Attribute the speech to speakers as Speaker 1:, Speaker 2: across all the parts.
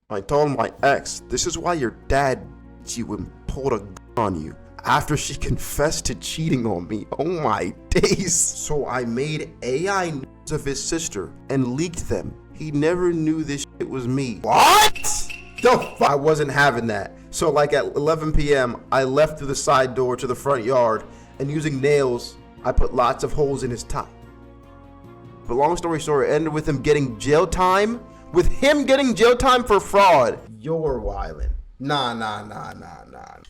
Speaker 1: I told my ex, this is why your dad beat you and pulled a gun on you. After she confessed to cheating on me. Oh my days. So I made AI nudes of his sister and leaked them. He never knew this shit was me. What? I wasn't having that. So like at 11 p.m., I left through the side door to the front yard and using nails, I put lots of holes in his top. But long story short, it ended with him getting jail time. With him getting jail time for fraud. You're wildin'. Nah.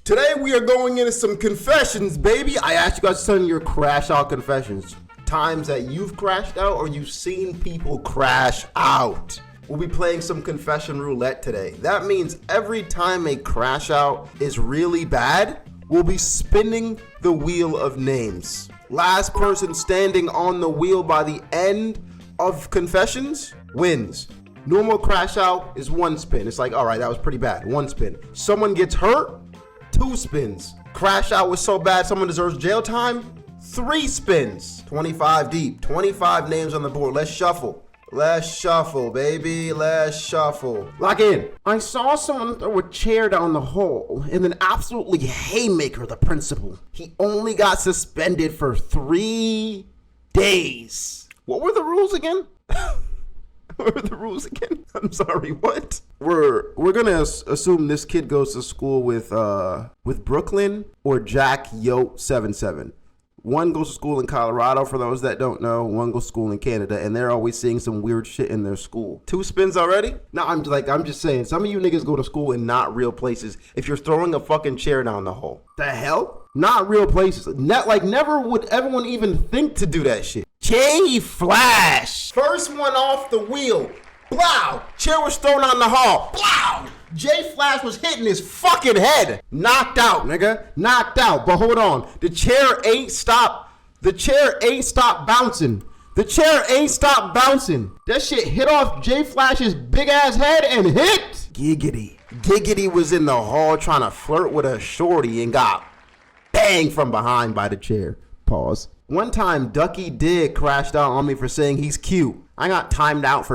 Speaker 1: Today we are going into some confessions, baby. I asked you guys to send your crash out confessions. Times that you've crashed out or you've seen people crash out. We'll be playing some confession roulette today. That means every time a crash out is really bad, we'll be spinning the wheel of names. Last person standing on the wheel by the end of confessions wins. Normal crash out is 1 spin. It's like, all right, that was pretty bad. 1 spin. Someone gets hurt, 2 spins. Crash out was so bad someone deserves jail time, 3 spins. 25 deep, 25 names on the board. Let's shuffle. Let's shuffle, baby. Let's shuffle. Lock in. I saw someone throw a chair down the hole and then absolutely haymaker the principal. He only got suspended for 3 days. What were the rules again? What are the rules again? I'm sorry, what? We're gonna assume this kid goes to school with Brooklyn or Jack Yote 77. One goes to school in Colorado, for those that don't know. One goes to school in Canada, and they're always seeing some weird shit in their school. 2 spins already? No, I'm just saying, some of you niggas go to school in not real places if you're throwing a fucking chair down the hole. The hell? Not real places. Never would everyone even think to do that shit. J Flash. First one off the wheel. Blow. Chair was thrown on the hall. Blow. J Flash was hitting his fucking head. Knocked out, nigga. Knocked out. But hold on. The chair ain't stopped. The chair ain't stopped bouncing. The chair ain't stopped bouncing. That shit hit off J Flash's big ass head and hit. Giggity. Giggity was in the hall trying to flirt with a shorty and got banged from behind by the chair. Pause. One time, DuckyDee crashed out on me for saying he's cute. I got timed out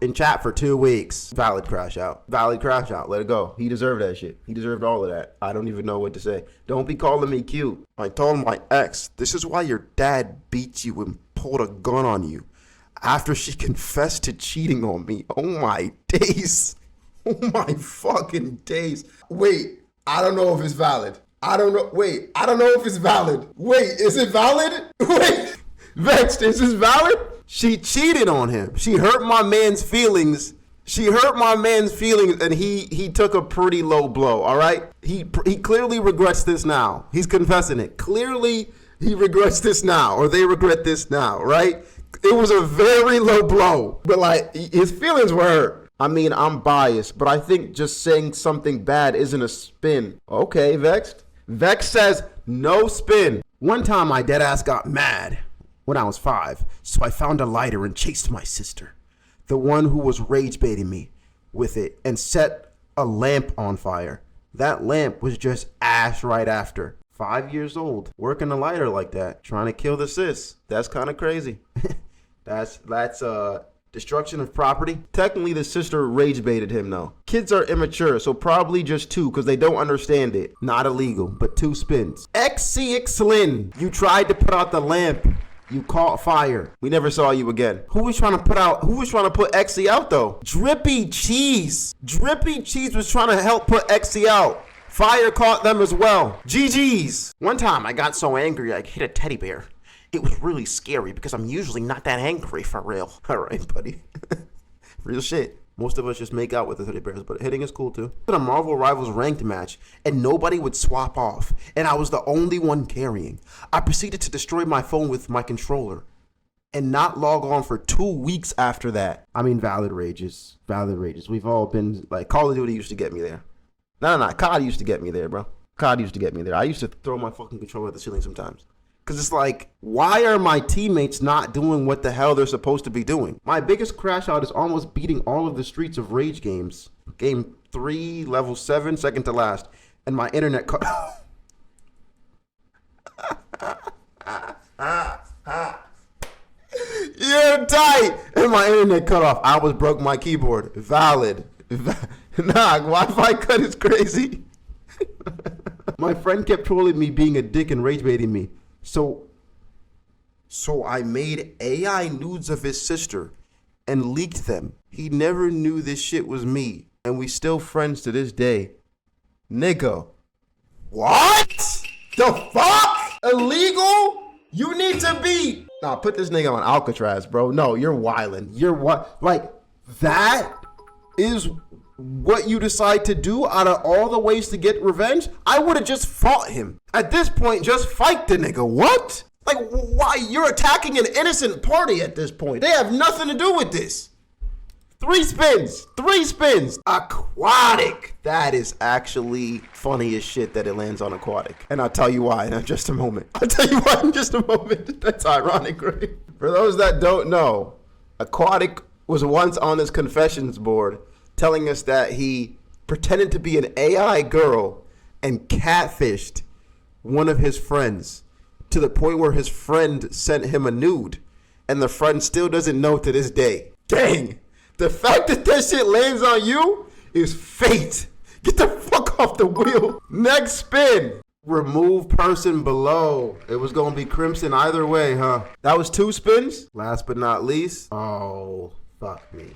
Speaker 1: in chat for 2 weeks. Valid crash out. Valid crash out. Let it go. He deserved that shit. He deserved all of that. I don't even know what to say. Don't be calling me cute. I told my ex, this is why your dad beat you and pulled a gun on you. After she confessed to cheating on me. Oh my days. Oh my fucking days. Wait, I don't know if it's valid. I don't know. Wait, I don't know if it's valid. Wait, is it valid? Wait, Vexed, is this valid? She cheated on him. She hurt my man's feelings. She hurt my man's feelings, and he took a pretty low blow, all right? He clearly regrets this now. He's confessing it. Clearly, he regrets this now, or they regret this now, right? It was a very low blow, but, like, his feelings were hurt. I mean, I'm biased, but I think just saying something bad isn't a spin. Okay, Vexed. Vex says no spin. One time my deadass got mad when I was 5, so I found a lighter and chased my sister, the one who was rage baiting me, with it and set a lamp on fire. That lamp was just ash right after. 5 years old, working a lighter like that, trying to kill the sis. That's kind of crazy. That's destruction of property. Technically, the sister rage baited him though. Kids are immature, so probably just 2 because they don't understand it. Not illegal, but 2 spins. XCXLin, you tried to put out the lamp. You caught fire. We never saw you again. Who was trying to put XC out though? Drippy Cheese. Drippy Cheese was trying to help put XC out. Fire caught them as well. GG's. One time I got so angry I hit a teddy bear. It was really scary because I'm usually not that angry for real. All right, buddy. Real shit. Most of us just make out with the teddy bears, but hitting is cool too. In a Marvel Rivals ranked match, and nobody would swap off, and I was the only one carrying. I proceeded to destroy my phone with my controller and not log on for 2 weeks after that. I mean, valid rages. Valid rages. We've all been, like, Call of Duty used to get me there. No. COD used to get me there, bro. COD used to get me there. I used to throw my fucking controller at the ceiling sometimes. Because it's like, why are my teammates not doing what the hell they're supposed to be doing? My biggest crash out is almost beating all of the Streets of Rage games. Game 3, level 7, second to last. And my internet cut. You're tight. And my internet cut off. I broke my keyboard. Valid. Nah, Wi-Fi cut is crazy. My friend kept trolling me being a dick and rage baiting me. So I made AI nudes of his sister and leaked them. He never knew this shit was me, and we still friends to this day. Nigga. What? The fuck? Illegal? You need to be. Nah, put this nigga on Alcatraz, bro. No, you're wildin'. You're what? Like, that is what you decide to do out of all the ways to get revenge? I would have just fought him. At this point, just fight the nigga. What? Like, why? You're attacking an innocent party at this point. They have nothing to do with this. 3 spins. 3 spins. Aquatic. That is actually funny as shit that it lands on aquatic. And I'll tell you why in just a moment. That's ironic, right? For those that don't know, Aquatic was once on his confessions board telling us that he pretended to be an AI girl and catfished one of his friends to the point where his friend sent him a nude. And the friend still doesn't know to this day. Dang. The fact that that shit lands on you is fate. Get the fuck off the wheel. Next spin. Remove person below. It was going to be Crimson either way, huh? That was 2 spins. Last but not least. Oh, fuck me.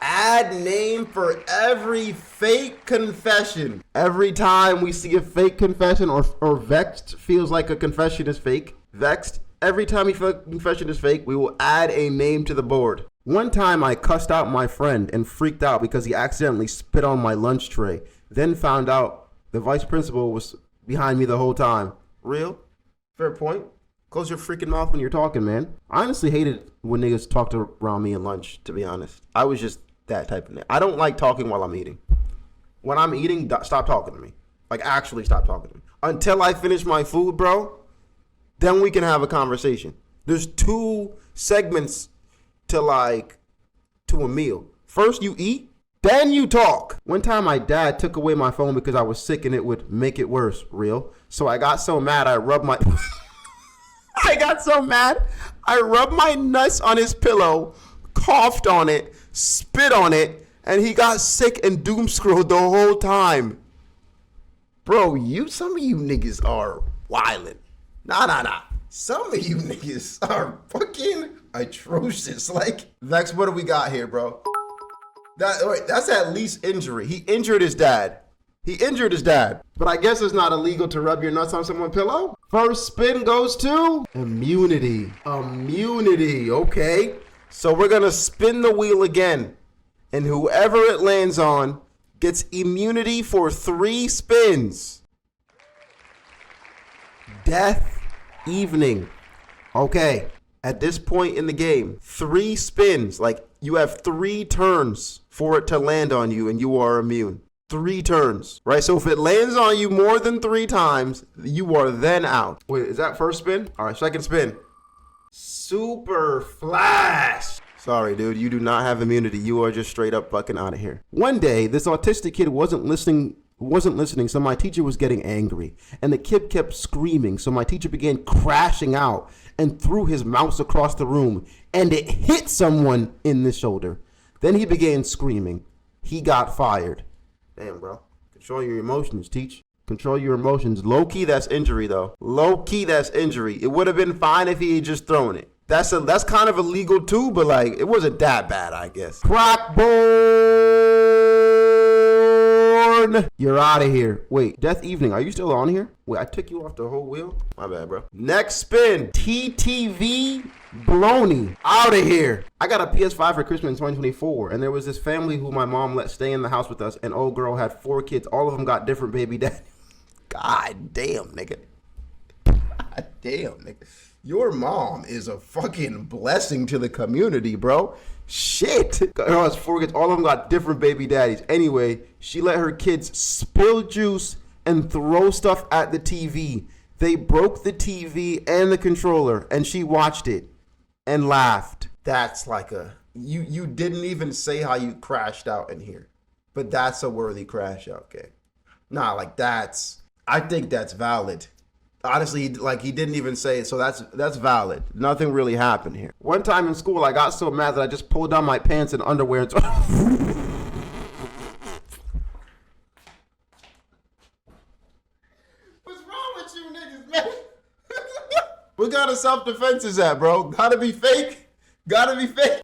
Speaker 1: Add name for every fake confession. Every time we see a fake confession or Vexed feels like a confession is fake. Vexed. Every time we feel like a confession is fake, we will add a name to the board. One time I cussed out my friend and freaked out because he accidentally spit on my lunch tray. Then found out the vice principal was behind me the whole time. Real? Fair point. Close your freaking mouth when you're talking, man. I honestly hated when niggas talked around me at lunch, to be honest. I was just that type of nigga. I don't like talking while I'm eating. When I'm eating, stop talking to me. Like, actually stop talking to me. Until I finish my food, bro, then we can have a conversation. There's 2 segments to a meal. First you eat, then you talk. One time my dad took away my phone because I was sick and it would make it worse. Real. So I got so mad I rubbed my I rubbed my nuts on his pillow, coughed on it, spit on it, and he got sick and doom scrolled the whole time. Bro, some of you niggas are wildin'. Nah. Some of you niggas are fucking atrocious. Like, Vex, what do we got here, bro? That's at least injury. He injured his dad. But I guess it's not illegal to rub your nuts on someone's pillow. First spin goes to immunity. Okay. So we're going to spin the wheel again. And whoever it lands on gets immunity for 3 spins. Death evening. Okay. At this point in the game, 3 spins. Like, you have 3 turns for it to land on you and you are immune. 3 turns, right? So if it lands on you more than 3 times, you are then out. Wait, is that first spin? All right, second spin. Super flash. Sorry, dude, you do not have immunity. You are just straight up fucking out of here. One day, this autistic kid wasn't listening, so my teacher was getting angry. And the kid kept screaming, so my teacher began crashing out and threw his mouse across the room, and it hit someone in the shoulder. Then he began screaming. He got fired. Damn, bro. Control your emotions, teach. Control your emotions. Low-key, that's injury, though. Low-key, that's injury. It would have been fine if he had just thrown it. That's kind of illegal, too, but, like, it wasn't that bad, I guess. Crackborn! You're out of here. Wait, Death Evening, are you still on here? Wait, I took you off the whole wheel? My bad, bro. Next spin. TTV Bloney. Out of here. I got a PS5 for Christmas in 2024, and there was this family who my mom let stay in the house with us, and old girl had 4 kids. All of them got different baby daddies. God damn, nigga. God damn, nigga. Your mom is a fucking blessing to the community, bro. Shit. Girl has 4 kids. All of them got different baby daddies. Anyway, she let her kids spill juice and throw stuff at the TV. They broke the TV and the controller, and she watched it and laughed. That's like you didn't even say how you crashed out in here, but that's a worthy crash out, okay? Nah, like I think that's valid. Honestly, like, he didn't even say it, so that's valid. Nothing really happened here. One time in school, I got so mad that I just pulled down my pants and underwear and What kind of self-defense is that, bro? Gotta be fake? Gotta be fake?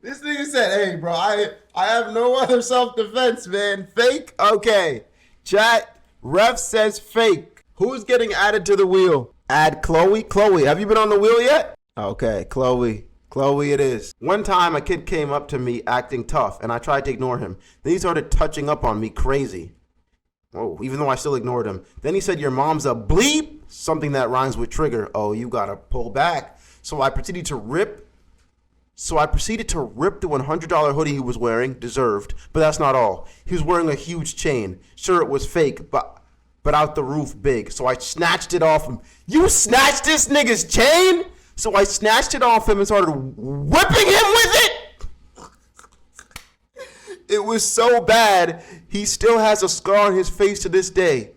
Speaker 1: This nigga said, hey, bro, I have no other self-defense, man. Fake? Okay. Chat, ref says fake. Who's getting added to the wheel? Add Chloe. Chloe, have you been on the wheel yet? Okay, Chloe. Chloe it is. One time a kid came up to me acting tough and I tried to ignore him. Then he started touching up on me crazy. Oh, even though I still ignored him. Then he said, your mom's a bleep. Something that rhymes with trigger. Oh, you gotta pull back. So I proceeded to rip the $100 hoodie he was wearing. Deserved. But that's not all. He was wearing a huge chain. Sure, it was fake, but out the roof big. So I snatched it off him. You snatched this nigga's chain? So I snatched it off him and started whipping him with it. It was so bad, he still has a scar on his face to this day.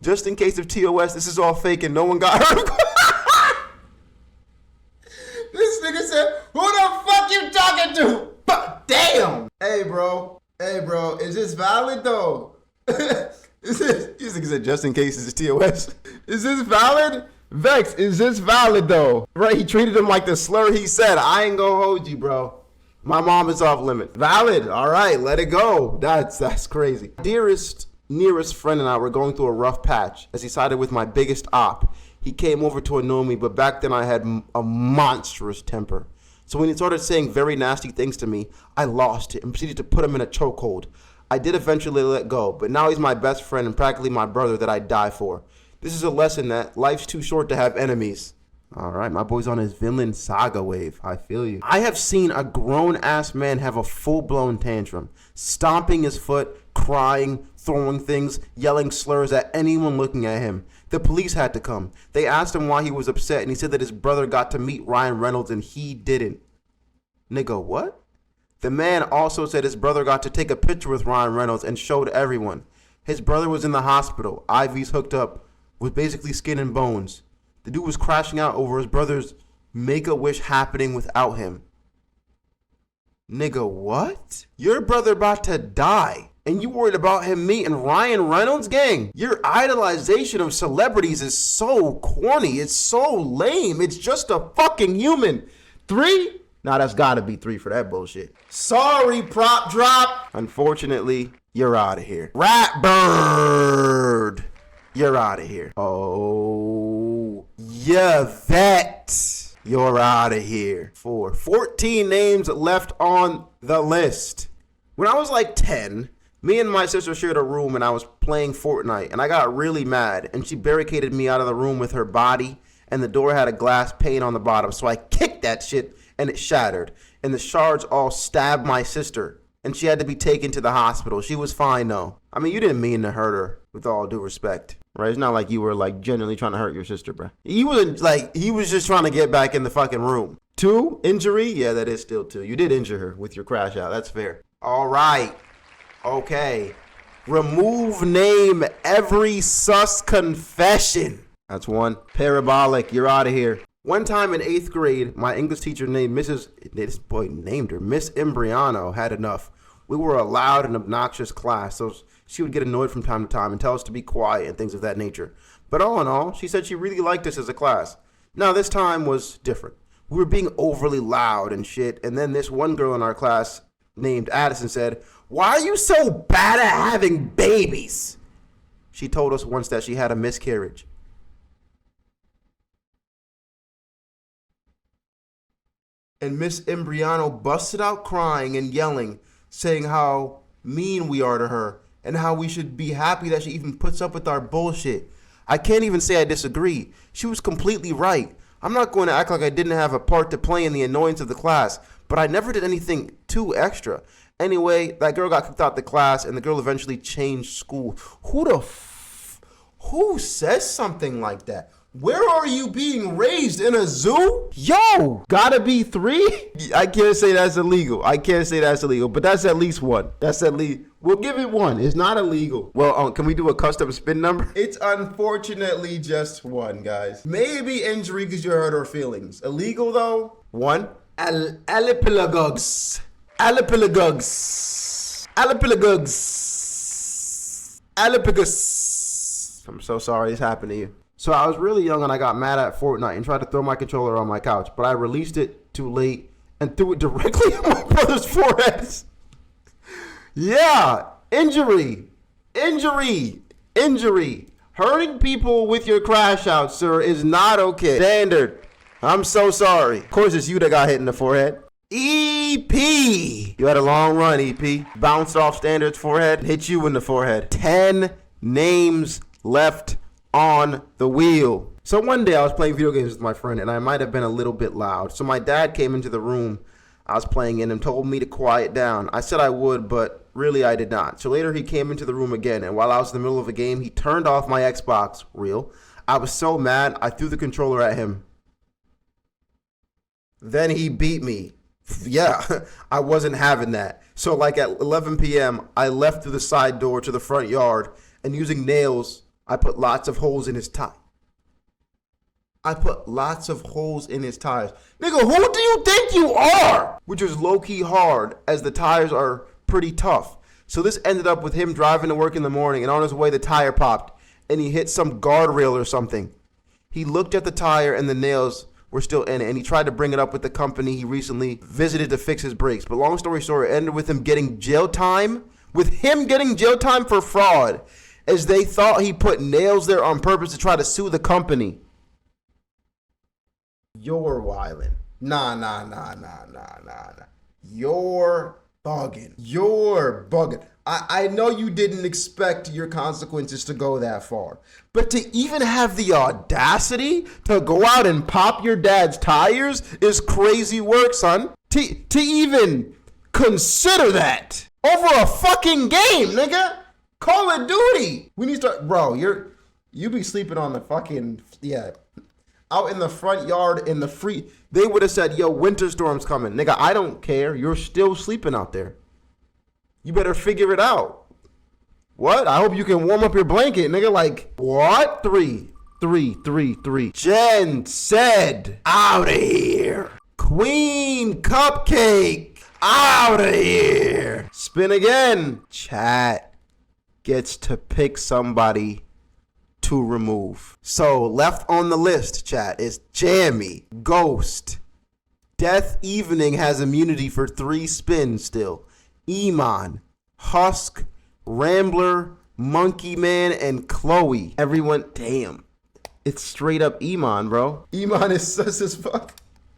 Speaker 1: Just in case of TOS, this is all fake and no one got hurt. This nigga said, who the fuck you talking to? But damn. Hey, bro, is this valid though? This nigga said, just in case it's TOS. Is this valid? Vex, is this valid though? Right, he treated him like the slur he said. I ain't gonna hold you, bro. My mom is off limits. Valid. All right, let it go. That's crazy. Dearest, nearest friend and I were going through a rough patch as he sided with my biggest op. He came over to annoy me, but back then I had a monstrous temper. So when he started saying very nasty things to me, I lost it and proceeded to put him in a chokehold. I did eventually let go, but now he's my best friend and practically my brother that I'd die for. This is a lesson that life's too short to have enemies. All right, my boy's on his villain saga wave. I feel you. I have seen a grown-ass man have a full-blown tantrum, stomping his foot, crying, throwing things, yelling slurs at anyone looking at him. The police had to come. They asked him why he was upset, and he said that his brother got to meet Ryan Reynolds and he didn't. Nigga, what? The man also said his brother got to take a picture with Ryan Reynolds and showed everyone. His brother was in the hospital. IVs hooked up with basically skin and bones. The dude was crashing out over his brother's Make-A-Wish happening without him. Nigga, what? Your brother about to die, and you worried about him meeting Ryan Reynolds, gang? Your idolization of celebrities is so corny. It's so lame. It's just a fucking human. 3? Nah, that's gotta be 3 for that bullshit. Sorry, prop drop. Unfortunately, you're out of here. Rat bird. You're out of here. Oh, yeah, vet. You're out of here. 14 names left on the list. When I was like 10, me and my sister shared a room and I was playing Fortnite and I got really mad and she barricaded me out of the room with her body and the door had a glass pane on the bottom. So I kicked that shit and it shattered and the shards all stabbed my sister and she had to be taken to the hospital. She was fine though. I mean, you didn't mean to hurt her, with all due respect. Right? It's not like you were like genuinely trying to hurt your sister, bro. He wasn't like, he was just trying to get back in the fucking room. 2, injury? Yeah, that is still 2. You did injure her with your crash out. That's fair. All right. Okay. Remove name every sus confession. That's 1. Parabolic, you're out of here. One time in 8th grade, my English teacher named Miss Imbriano had enough. We were a loud and obnoxious class, so she would get annoyed from time to time and tell us to be quiet and things of that nature. But all in all, she said she really liked us as a class. Now, this time was different. We were being overly loud and shit, and then this one girl in our class named Addison said, "Why are you so bad at having babies?" She told us once that she had a miscarriage. And Miss Imbriano busted out crying and yelling, saying how mean we are to her and how we should be happy that she even puts up with our bullshit. I can't even say I disagree. She was completely right. I'm not going to act like I didn't have a part to play in the annoyance of the class, but I never did anything too extra. Anyway, that girl got kicked out the class and the girl eventually changed school. Who says something like that? Where are you being raised? In a zoo? Yo, gotta be 3? I can't say that's illegal. But that's at least 1. We'll give it 1. It's not illegal. Well, can we do a custom spin number? It's unfortunately just 1, guys. Maybe injury because you hurt her feelings. Illegal though? 1. Alipelagogs. I'm so sorry this happened to you. So I was really young and I got mad at Fortnite and tried to throw my controller on my couch, but I released it too late and threw it directly on my brother's forehead. Yeah, injury. Hurting people with your crash out, sir, is not okay. Standard. I'm so sorry. Of course, it's you that got hit in the forehead. EP. You had a long run, EP. Bounced off Standard's forehead, hit you in the forehead. 10 names left on the wheel. So one day I was playing video games with my friend and I might have been a little bit loud. So my dad came into the room I was playing in and told me to quiet down. I said I would, but really I did not. So later he came into the room again, and while I was in the middle of a game, he turned off my Xbox. Real. I was so mad, I threw the controller at him. Then he beat me. Yeah, I wasn't having that. So like at 11 p.m., I left through the side door to the front yard, and using nails, I put lots of holes in his tires. Nigga, who do you think you are? Which was low-key hard, as the tires are pretty tough. So this ended up with him driving to work in the morning, and on his way the tire popped, and he hit some guardrail or something. He looked at the tire and the nails were still in it, and he tried to bring it up with the company he recently visited to fix his brakes. But long story short, it ended with him getting jail time, for fraud, as they thought he put nails there on purpose to try to sue the company. You're wildin'. Nah. You're bugging. I know you didn't expect your consequences to go that far. But to even have the audacity to go out and pop your dad's tires is crazy work, son. To even consider that over a fucking game, nigga. Call of Duty. We need to start, bro, you be sleeping on the fucking, out in the front yard in the free. They would have said, yo, winter storm's coming. Nigga, I don't care. You're still sleeping out there. You better figure it out. What? I hope you can warm up your blanket, nigga. Like, what? 3. Jen said, out of here. Queen Cupcake, out of here. Spin again. Chat gets to pick somebody to remove. So left on the list, chat, is Jammy, Ghost. Death Evening has immunity for 3 spins still. Iman, Husk, Rambler, Monkey Man, and Chloe. Everyone, damn. It's straight up Iman, bro. Iman is sus as fuck.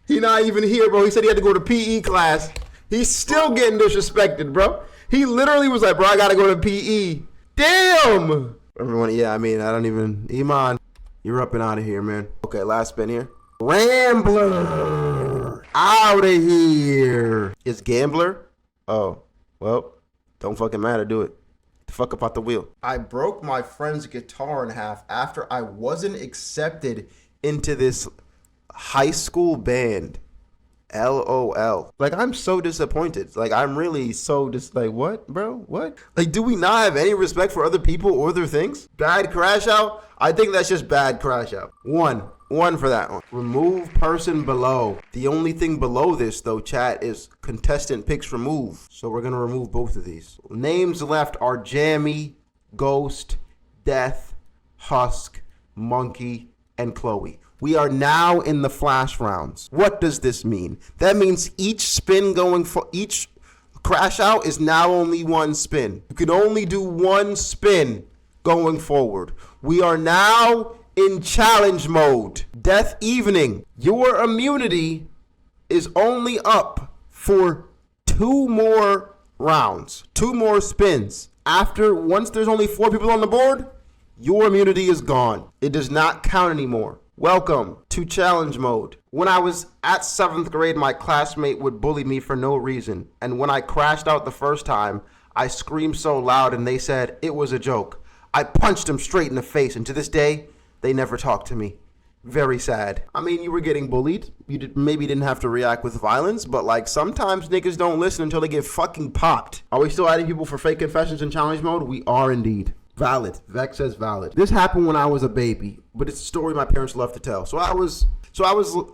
Speaker 1: He not even here, bro. He said he had to go to PE class. He's still getting disrespected, bro. He literally was like, bro, I gotta go to PE. Damn! Everyone, yeah, I mean, I don't even... Iman, you're up and out of here, man. Okay, last spin here. Rambler! Out of here! It's Gambler? Oh, well, don't fucking matter, do it. The fuck up out the wheel. I broke my friend's guitar in half after I wasn't accepted into this high school band. LOL. Like, I'm so disappointed. Like, I'm really so like, what, bro? What? Like, do we not have any respect for other people or their things? Bad crash out? I think that's just bad crash out. One for that one. Remove person below. The only thing below this, though, chat, is contestant picks remove. So we're going to remove both of these. Names left are Jammy, Ghost, Death, Husk, Monkey, and Chloe. We are now in the flash rounds. What does this mean? That means each spin going for each crash out is now only 1 spin. You can only do 1 spin going forward. We are now in challenge mode. Death Evening. Your immunity is only up for 2 more rounds, 2 more spins. Once there's only 4 people on the board, your immunity is gone. It does not count anymore. Welcome to challenge mode. When I was at 7th grade, my classmate would bully me for no reason. And when I crashed out the first time, I screamed so loud and they said it was a joke. I punched him straight in the face, and to this day, they never talk to me. Very sad. I mean, you were getting bullied. You maybe didn't have to react with violence, but like sometimes niggas don't listen until they get fucking popped. Are we still adding people for fake confessions in challenge mode? We are indeed. Valid. Vex says valid. This happened when I was a baby, but it's a story my parents love to tell. So I was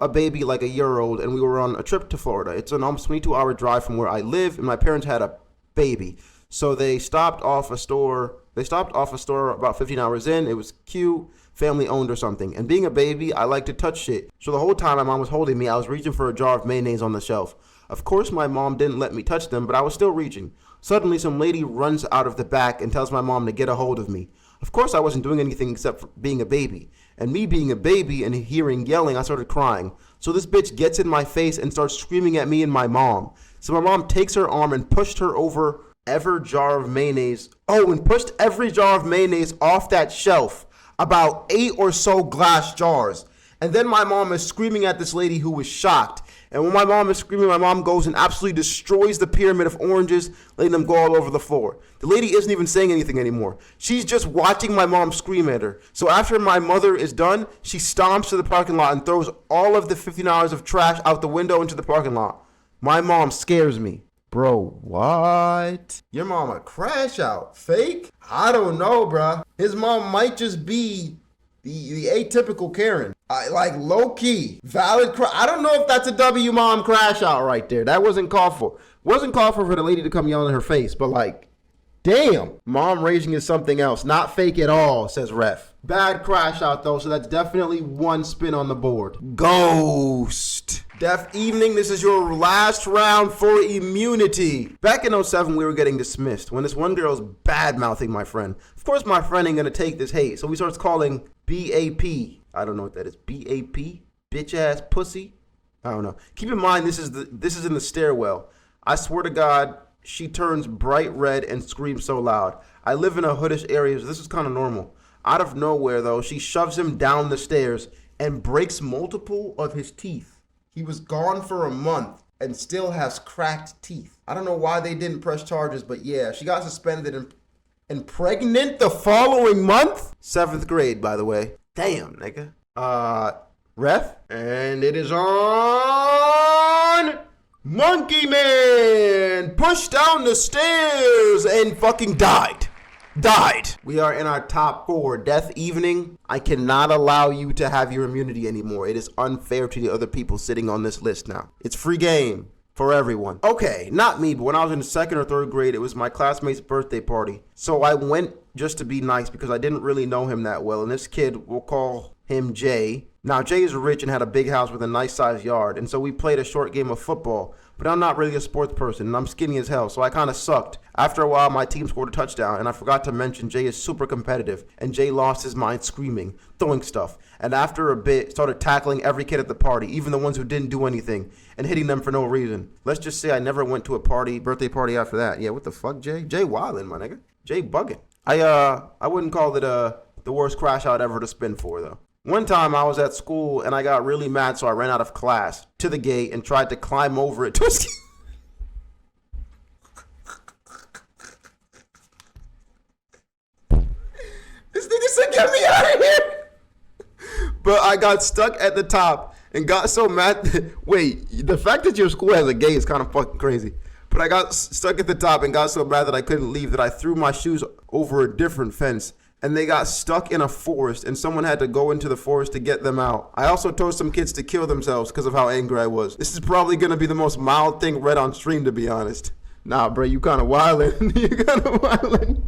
Speaker 1: a baby, like a year old, and we were on a trip to Florida. It's an almost 22-hour drive from where I live, and my parents had a baby. So they stopped off a store They stopped off a store about 15 hours in. It was cute, family owned or something. And being a baby, I like to touch shit. So the whole time my mom was holding me, I was reaching for a jar of mayonnaise on the shelf. Of course, my mom didn't let me touch them, but I was still reaching. Suddenly, some lady runs out of the back and tells my mom to get a hold of me. Of course, I wasn't doing anything except for being a baby. And me being a baby and hearing yelling, I started crying. So this bitch gets in my face and starts screaming at me and my mom. So my mom takes her arm and pushed her over every jar of mayonnaise. Oh, and pushed every jar of mayonnaise off that shelf. About 8 or so glass jars. And then my mom is screaming at this lady who was shocked. And when my mom is screaming, my mom goes and absolutely destroys the pyramid of oranges, letting them go all over the floor. The lady isn't even saying anything anymore. She's just watching my mom scream at her. So after my mother is done, she stomps to the parking lot and throws all of the $15 of trash out the window into the parking lot. My mom scares me. Bro, what? Your mom a crash out. Fake? I don't know, bruh. His mom might just be the atypical Karen. Like low key, valid. I don't know if that's a W mom crash out right there. That wasn't called for. Wasn't called for the lady to come yelling in her face, but like, damn. Mom raging is something else. Not fake at all, says ref. Bad crash out though, so that's definitely one spin on the board. Ghost. Deaf Evening, this is your last round for immunity. Back in 07, we were getting dismissed when this one girl's bad-mouthing my friend. Of course, my friend ain't gonna take this hate, so he starts calling BAP. I don't know what that is. BAP? Bitch-ass pussy? I don't know. Keep in mind, this is in the stairwell. I swear to God, she turns bright red and screams so loud. I live in a hoodish area, so this is kind of normal. Out of nowhere, though, she shoves him down the stairs and breaks multiple of his teeth. He was gone for a month and still has cracked teeth. I don't know why they didn't press charges, but yeah, she got suspended and pregnant the following month? 7th grade, by the way. Damn, nigga. Ref? And it is on Monkey Man! Pushed down the stairs and fucking died. We are in our top 4. Death Evening. I cannot allow you to have your immunity anymore. It is unfair to the other people sitting on this list now. It's free game for everyone. Okay, not me, but when I was in the 2nd or 3rd grade, it was my classmate's birthday party. So I went just to be nice because I didn't really know him that well. And this kid, we'll call him Jay. Now, Jay is rich and had a big house with a nice sized yard. And so we played a short game of football. But I'm not really a sports person, and I'm skinny as hell, so I kind of sucked. After a while, my team scored a touchdown, and I forgot to mention Jay is super competitive, and Jay lost his mind screaming, throwing stuff, and after a bit, started tackling every kid at the party, even the ones who didn't do anything, and hitting them for no reason. Let's just say I never went to a birthday party after that. Yeah, what the fuck, Jay? Jay wildin', my nigga. Jay bugging. I wouldn't call it the worst crash out ever to spin for, though. One time I was at school and I got really mad, so I ran out of class to the gate and tried to climb over it to escape. This nigga said, get me out of here! But I got stuck at the top and got so mad wait, the fact that your school has a gate is kind of fucking crazy. But I got stuck at the top and got so mad that I couldn't leave that I threw my shoes over a different fence. And they got stuck in a forest, and someone had to go into the forest to get them out. I also told some kids to kill themselves because of how angry I was. This is probably going to be the most mild thing read on stream, to be honest. Nah, bro, you kind of wildin'. You kind of wildin'.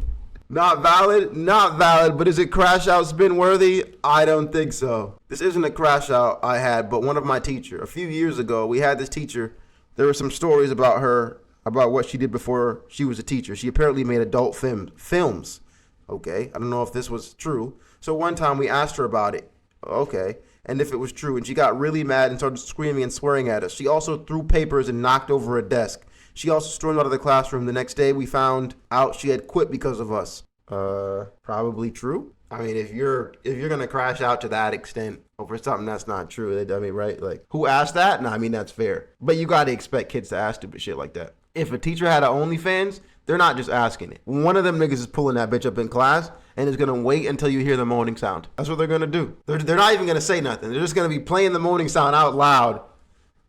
Speaker 1: Not valid, but is it crash out spin worthy? I don't think so. This isn't a crash out I had, but one of my teacher. A few years ago, we had this teacher. There were some stories about her, about what she did before she was a teacher. She apparently made adult films. Okay, I don't know if this was true. So one time we asked her about it. Okay, and if it was true, and she got really mad and started screaming and swearing at us. She also threw papers and knocked over a desk. She also stormed out of the classroom. The next day we found out she had quit because of us. Probably true. I mean, if you're gonna crash out to that extent over something that's not true, I mean, right? Like, who asked that? No, I mean, that's fair. But you gotta expect kids to ask stupid shit like that. If a teacher had an OnlyFans, they're not just asking it. One of them niggas is pulling that bitch up in class and is gonna wait until you hear the moaning sound. That's what they're gonna do. They're not even gonna say nothing. They're just gonna be playing the moaning sound out loud.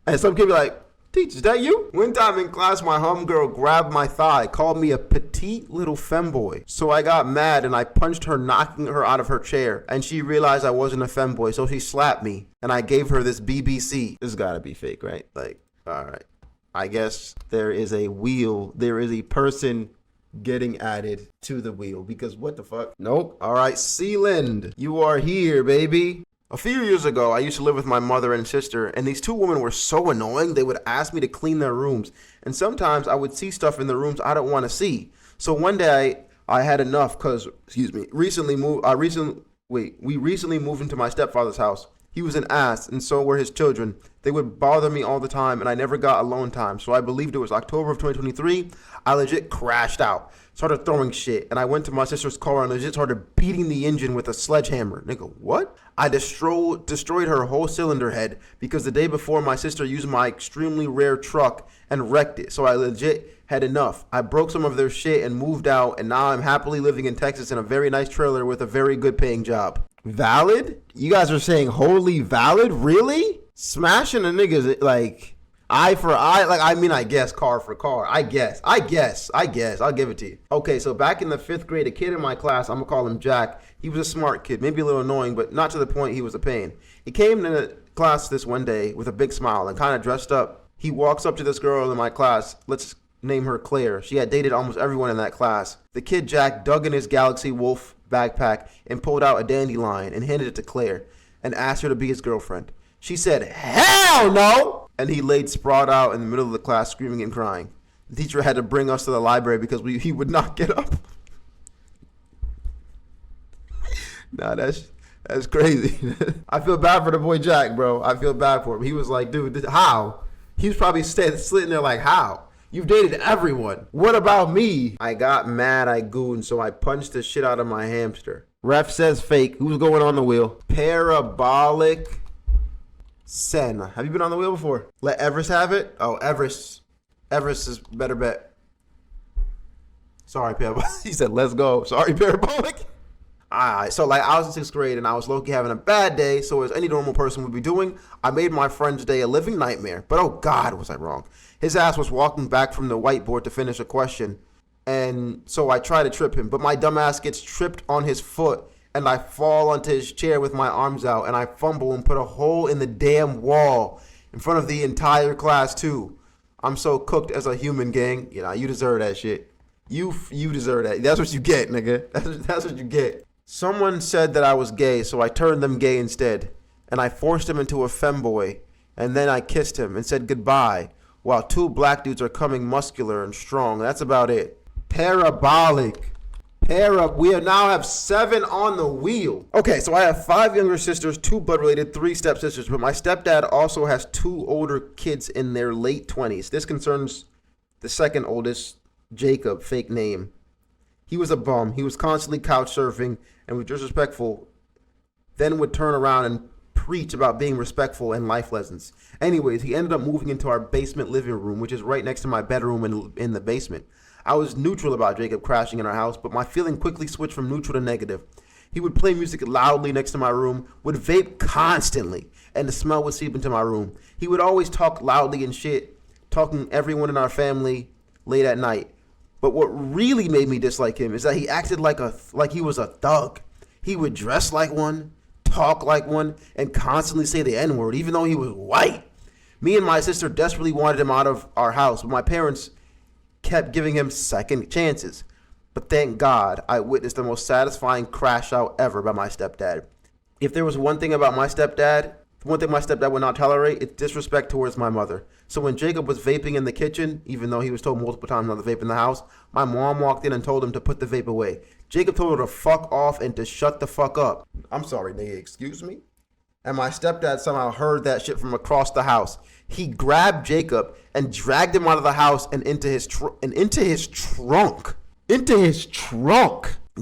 Speaker 1: And some kid be like, teacher, is that you? One time in class, my homegirl grabbed my thigh, called me a petite little femboy. So I got mad and I punched her, knocking her out of her chair. And she realized I wasn't a femboy, so she slapped me. And I gave her this BBC. This gotta be fake, right? Like, all right. I guess there is a wheel, there is a person getting added to the wheel because what the fuck? Nope. All right, Sealand, you are here, baby. A few years ago, I used to live with my mother and sister, and these two women were so annoying, they would ask me to clean their rooms, and sometimes I would see stuff in the rooms I don't want to see. So one day, I had enough because, we recently moved into my stepfather's house. He was an ass, and so were his children. They would bother me all the time, and I never got alone time. So I believed it was October of 2023. I legit crashed out, started throwing shit, and I went to my sister's car and legit started beating the engine with a sledgehammer. Nigga, what? I destroyed her whole cylinder head because the day before my sister used my extremely rare truck and wrecked it. So I legit had enough. I broke some of their shit and moved out, and now I'm happily living in Texas in a very nice trailer with a very good paying job. Valid? You guys are saying wholly valid? Really? Smashing a nigga's like eye for eye? Like, I mean, I guess car for car. I guess. I'll give it to you. Okay, so back in the 5th grade, a kid in my class, I'm gonna call him Jack. He was a smart kid, maybe a little annoying, but not to the point he was a pain. He came to class this one day with a big smile and kind of dressed up. He walks up to this girl in my class. Let's name her Claire. She had dated almost everyone in that class. The kid Jack dug in his Galaxy Wolf backpack and pulled out a Dandelion and handed it to Claire and asked her to be his girlfriend. She said, "Hell no!" And he laid sprawled out in the middle of the class screaming and crying. The teacher had to bring us to the library because he would not get up. Nah, that's crazy. I feel bad for the boy Jack, bro. I feel bad for him. He was like, dude, how? He was probably sitting there like, how? You've dated everyone. What about me? I got mad, I gooned, so I punched the shit out of my hamster. Ref says fake. Who's going on the wheel? Parabolic Sen. Have you been on the wheel before? Let Everest have it? Oh, Everest. Everest is better bet. Sorry, Parabolic. He said, let's go. Sorry, Parabolic. Alright, so like I was in 6th grade and I was low-key having a bad day, so as any normal person would be doing, I made my friend's day a living nightmare. But oh God, was I wrong. His ass was walking back from the whiteboard to finish a question, and so I try to trip him, but my dumb ass gets tripped on his foot, and I fall onto his chair with my arms out, and I fumble and put a hole in the damn wall in front of the entire class too. I'm so cooked as a human, gang. You know, you deserve that shit. You deserve that. That's what you get, nigga. That's what you get. Someone said that I was gay, so I turned them gay instead, and I forced him into a femboy, and then I kissed him and said goodbye, while 2 black dudes are coming muscular and strong. That's about it. Parabolic. We now have 7 on the wheel. Okay, so I have 5 younger sisters, 2 blood-related, 3 stepsisters, but my stepdad also has 2 older kids in their late 20s. This concerns the second oldest, Jacob, fake name. He was a bum. He was constantly couch surfing and was disrespectful, then would turn around and preach about being respectful and life lessons. Anyways, he ended up moving into our basement living room, which is right next to my bedroom in the basement. I was neutral about Jacob crashing in our house, but my feeling quickly switched from neutral to negative. He would play music loudly next to my room, would vape constantly, and the smell would seep into my room. He would always talk loudly and shit, talking everyone in our family late at night. But what really made me dislike him is that he acted like he was a thug. He would dress like one, talk like one, and constantly say the N-word, even though he was white. Me and my sister desperately wanted him out of our house, but my parents kept giving him second chances. But thank God, I witnessed the most satisfying crash out ever by my stepdad. If there was one thing about my stepdad, one thing my stepdad would not tolerate, it's disrespect towards my mother. So when Jacob was vaping in the kitchen, even though he was told multiple times not to vape in the house, my mom walked in and told him to put the vape away. Jacob told her to fuck off and to shut the fuck up. I'm sorry, nigga, excuse me? And my stepdad somehow heard that shit from across the house. He grabbed Jacob and dragged him out of the house and into his trunk.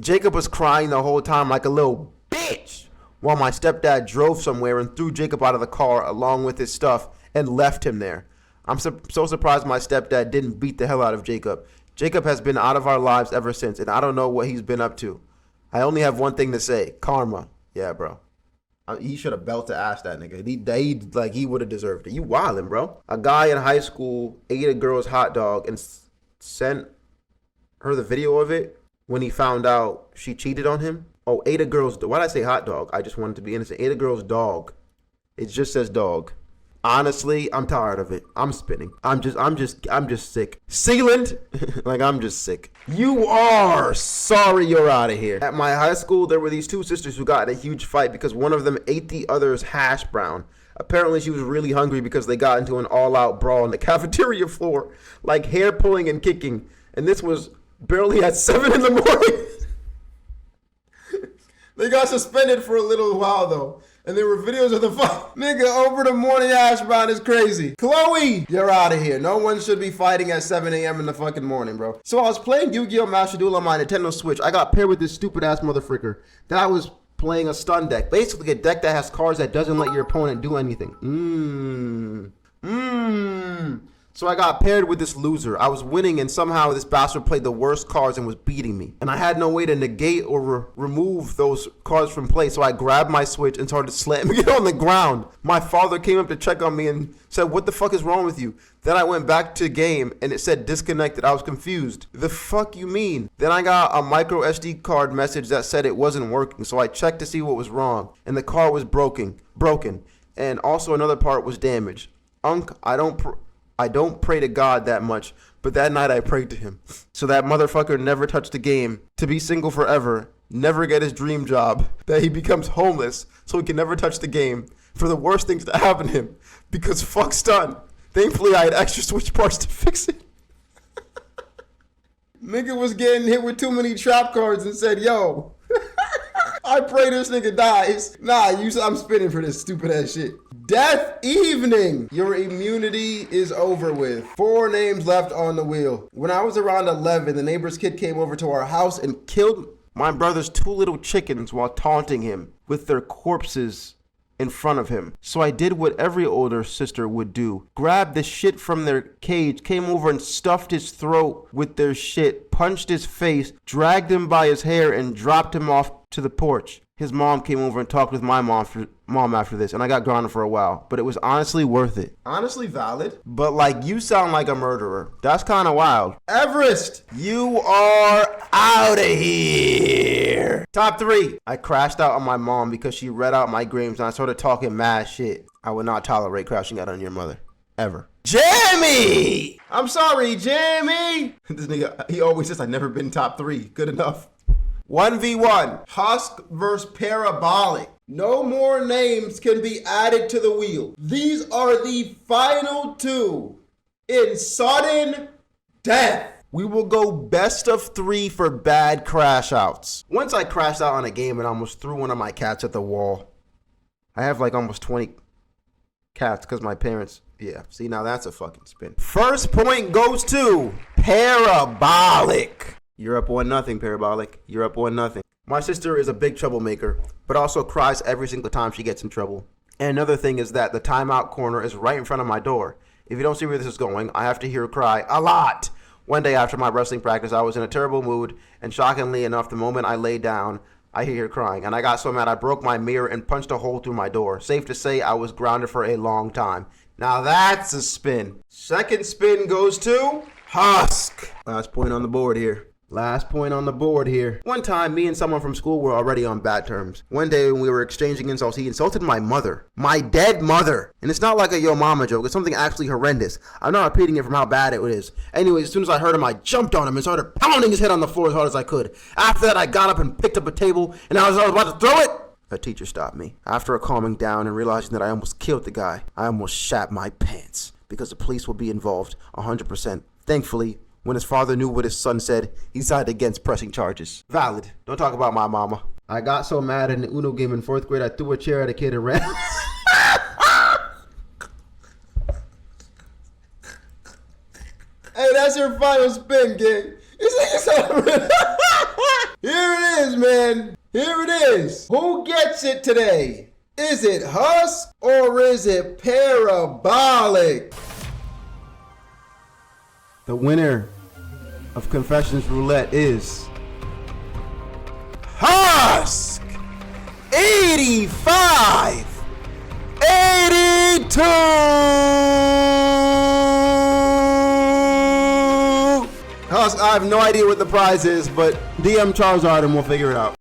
Speaker 1: Jacob was crying the whole time like a little bitch, while my stepdad drove somewhere and threw Jacob out of the car along with his stuff and left him there. I'm so surprised my stepdad didn't beat the hell out of Jacob. Jacob has been out of our lives ever since, and I don't know what he's been up to. I only have one thing to say. Karma. Yeah, bro. He should have belted ass that nigga. He would have deserved it. You wildin', bro. A guy in high school ate a girl's hot dog and sent her the video of it when he found out she cheated on him. Oh, ate a girl's... Why did I say hot dog? I just wanted to be innocent. Ate a girl's dog. It just says dog. Honestly, I'm tired of it. I'm spinning. I'm just sick. Sealant, like I'm just sick. You are sorry you're out of here. At my high school, there were these two sisters who got in a huge fight because one of them ate the other's hash brown. Apparently, she was really hungry because they got into an all-out brawl on the cafeteria floor, like hair pulling and kicking. And this was barely at 7 in the morning. They got suspended for a little while, though. And there were videos of the fight. Nigga, over the morning hash brown is crazy. Chloe, you're out of here. No one should be fighting at 7 a.m. in the fucking morning, bro. So I was playing Yu-Gi-Oh! Master Duel on my Nintendo Switch. I got paired with this stupid-ass motherfricker. Then I was playing a stun deck. Basically a deck that has cards that doesn't let your opponent do anything. So I got paired with this loser. I was winning and somehow this bastard played the worst cards and was beating me. And I had no way to negate or remove those cards from play. So I grabbed my Switch and started slamming it on the ground. My father came up to check on me and said, "What the fuck is wrong with you?" Then I went back to the game and it said disconnected. I was confused. The fuck you mean? Then I got a micro SD card message that said it wasn't working. So I checked to see what was wrong. And the card was broken. And also another part was damaged. I don't pray to God that much, but that night I prayed to him. So that motherfucker never touched the game, to be single forever, never get his dream job, that he becomes homeless so he can never touch the game, for the worst things to happen to him, because fuck stun. Thankfully I had extra Switch parts to fix it. Nigga was getting hit with too many trap cards and said, yo, I pray this nigga dies. Nah, I'm spinning for this stupid ass shit. Death Evening. Your immunity is over with. 4 names left on the wheel. When I was around 11, the neighbor's kid came over to our house and killed my brother's 2 little chickens while taunting him with their corpses in front of him. So I did what every older sister would do. Grabbed the shit from their cage, came over and stuffed his throat with their shit, punched his face, dragged him by his hair, and dropped him off to the porch. His mom came over and talked with my mom after this, and I got grounded for a while, but it was honestly worth it. Honestly valid, but like you sound like a murderer. That's kind of wild. Everest, you are out of here. Top 3. I crashed out on my mom because she read out my dreams and I started talking mad shit. I would not tolerate crashing out on your mother. Ever. Jamie! I'm sorry, Jamie! This nigga, he always says I've never been top 3. Good enough. 1v1, Husk versus Parabolic. No more names can be added to the wheel. These are the final 2 in sudden death. We will go best of 3 for bad crash outs. Once I crashed out on a game and almost threw one of my cats at the wall. I have like almost 20 cats because my parents, yeah. See, now that's a fucking spin. First point goes to Parabolic. You're up 1-0, Parabolic. You're up 1-0. My sister is a big troublemaker, but also cries every single time she gets in trouble. And another thing is that the timeout corner is right in front of my door. If you don't see where this is going, I have to hear her cry a lot. One day after my wrestling practice, I was in a terrible mood, and shockingly enough, the moment I lay down, I hear her crying. And I got so mad I broke my mirror and punched a hole through my door. Safe to say, I was grounded for a long time. Now that's a spin. Second spin goes to Husk. Last point on the board here. One time, me and someone from school were already on bad terms. One day when we were exchanging insults, he insulted my mother. My dead mother. And it's not like a yo mama joke. It's something actually horrendous. I'm not repeating it from how bad it is. Anyways, as soon as I heard him, I jumped on him and started pounding his head on the floor as hard as I could. After that, I got up and picked up a table, and as I was about to throw it, a teacher stopped me. After calming down and realizing that I almost killed the guy, I almost shat my pants because the police will be involved 100%. Thankfully, when his father knew what his son said, he decided against pressing charges. Valid. Don't talk about my mama. I got so mad in the Uno game in 4th grade, I threw a chair at a kid and ran. Hey, that's your final spin, gang. Here it is, man. Here it is. Who gets it today? Is it Husk or is it Parabolic? The winner of Confessions Roulette is Husk 85 82. Husk, I have no idea what the prize is, but DM Charizard and we'll figure it out.